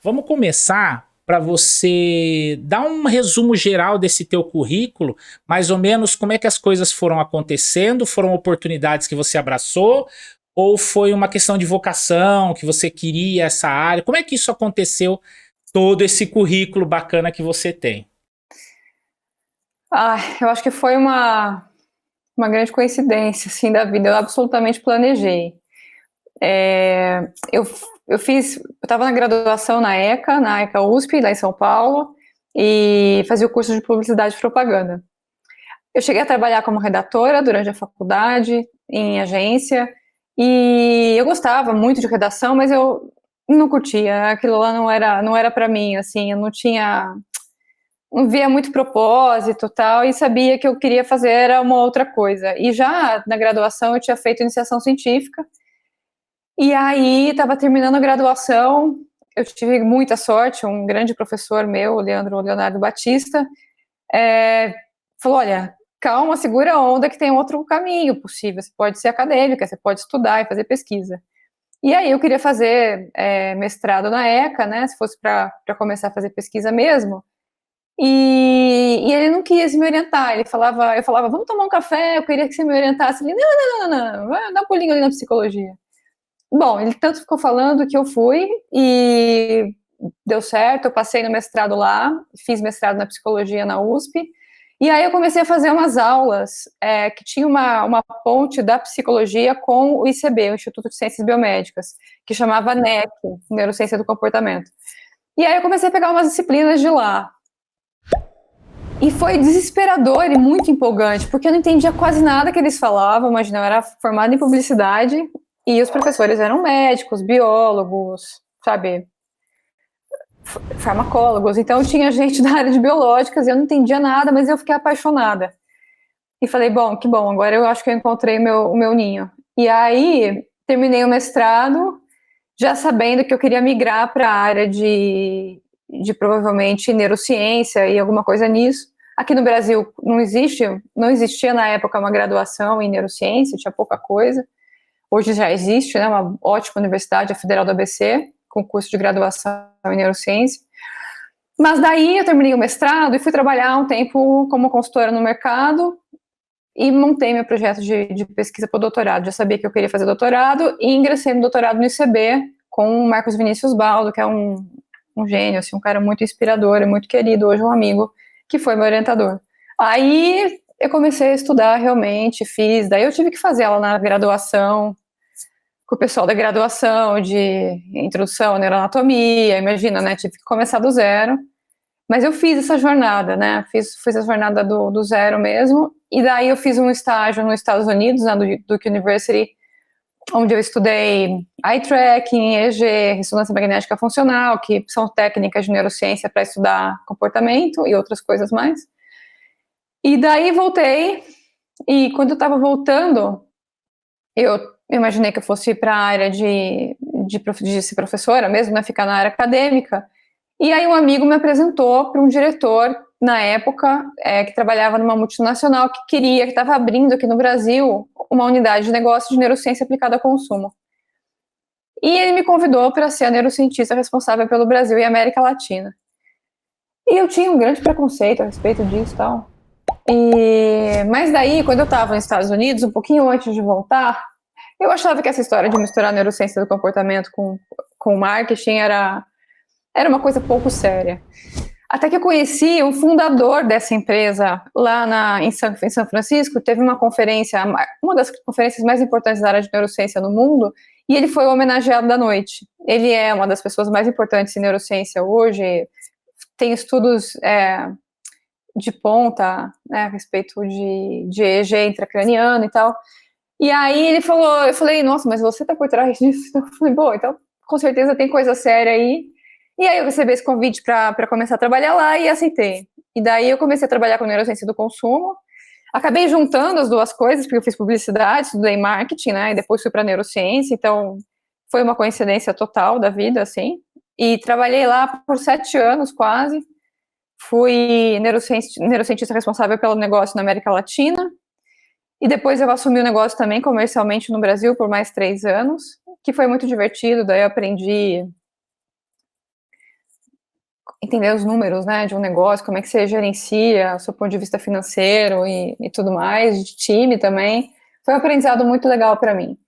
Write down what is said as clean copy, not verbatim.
Vamos começar para você dar um resumo geral desse teu currículo, mais ou menos como é que as coisas foram acontecendo, foram oportunidades que você abraçou, ou foi uma questão de vocação, que você queria essa área? Como é que isso aconteceu, todo esse currículo bacana que você tem? Eu acho que foi uma grande coincidência, assim, da vida. Eu absolutamente planejei. Eu estava na graduação na ECA USP, lá em São Paulo, e fazia o curso de Publicidade e Propaganda. Eu cheguei a trabalhar como redatora durante a faculdade, em agência, e eu gostava muito de redação, mas eu não curtia. Aquilo lá não era para mim, assim, eu não via muito propósito tal, e sabia que eu queria fazer era uma outra coisa. E já na graduação eu tinha feito iniciação científica, e aí estava terminando a graduação, eu tive muita sorte, um grande professor meu, Leonardo Batista, falou, olha, calma, segura a onda que tem outro caminho possível, você pode ser acadêmica, você pode estudar e fazer pesquisa. E aí eu queria fazer mestrado na ECA, né, se fosse para começar a fazer pesquisa mesmo, e ele não quis me orientar, eu falava, vamos tomar um café, eu queria que você me orientasse. Ele, não, vai dar um pulinho ali na psicologia. Bom, ele tanto ficou falando que eu fui e deu certo, eu passei no mestrado lá, fiz mestrado na psicologia na USP, e aí eu comecei a fazer umas aulas que tinha uma ponte da psicologia com o ICB, o Instituto de Ciências Biomédicas, que chamava NEC, Neurociência do Comportamento. E aí eu comecei a pegar umas disciplinas de lá. E foi desesperador e muito empolgante, porque eu não entendia quase nada que eles falavam. Imagina, eu era formada em publicidade e os professores eram médicos, biólogos, sabe, farmacólogos. Então tinha gente da área de biológicas e eu não entendia nada, mas eu fiquei apaixonada. E falei, bom, que bom, agora eu acho que eu encontrei o meu ninho. E aí terminei o mestrado, já sabendo que eu queria migrar para a área de provavelmente neurociência e alguma coisa nisso. Aqui no Brasil não existia na época uma graduação em neurociência, tinha pouca coisa. Hoje já existe, né, uma ótima universidade, a Federal do ABC, com curso de graduação em neurociência. Mas daí eu terminei o mestrado e fui trabalhar um tempo como consultora no mercado e montei meu projeto de pesquisa para o doutorado. Já sabia que eu queria fazer doutorado e ingressei no doutorado no ICB com o Marcos Vinícius Baldo, que é um gênio, assim, um cara muito inspirador e muito querido, hoje um amigo, que foi meu orientador. Aí eu comecei a estudar realmente, daí eu tive que fazer ela na graduação, com o pessoal da graduação, de introdução à neuroanatomia, imagina, né, tive que começar do zero, mas eu fiz essa jornada, né, fiz essa jornada do zero mesmo, e daí eu fiz um estágio nos Estados Unidos, na Duke University, onde eu estudei eye tracking, EEG, ressonância magnética funcional, que são técnicas de neurociência para estudar comportamento e outras coisas mais. E daí voltei, e quando eu estava voltando, eu imaginei que eu fosse para a área de ser professora mesmo, né, ficar na área acadêmica. E aí um amigo me apresentou para um diretor, na época, que trabalhava numa multinacional que estava abrindo aqui no Brasil uma unidade de negócio de neurociência aplicada ao consumo. E ele me convidou para ser a neurocientista responsável pelo Brasil e América Latina. E eu tinha um grande preconceito a respeito disso e tal. Mas daí, quando eu estava nos Estados Unidos, um pouquinho antes de voltar, eu achava que essa história de misturar neurociência do comportamento com marketing era uma coisa pouco séria. Até que eu conheci um fundador dessa empresa lá em São Francisco, teve uma conferência, uma das conferências mais importantes da área de neurociência no mundo, e ele foi o homenageado da noite. Ele é uma das pessoas mais importantes em neurociência hoje, tem estudos de ponta, né, a respeito de EEG intracraniano e tal. E aí ele falou, eu falei, nossa, mas você tá por trás disso? Eu falei, bom, então com certeza tem coisa séria aí. E aí eu recebi esse convite para começar a trabalhar lá e aceitei. E daí eu comecei a trabalhar com neurociência do consumo. Acabei juntando as duas coisas, porque eu fiz publicidade, estudei marketing, né, e depois fui para neurociência, então foi uma coincidência total da vida, assim. E trabalhei lá por 7 anos quase. Fui neurocientista responsável pelo negócio na América Latina. E depois eu assumi o negócio também comercialmente no Brasil por mais 3 anos, que foi muito divertido. Daí eu aprendi entender os números, né, de um negócio, como é que você gerencia, do seu ponto de vista financeiro e tudo mais, de time também. Foi um aprendizado muito legal para mim.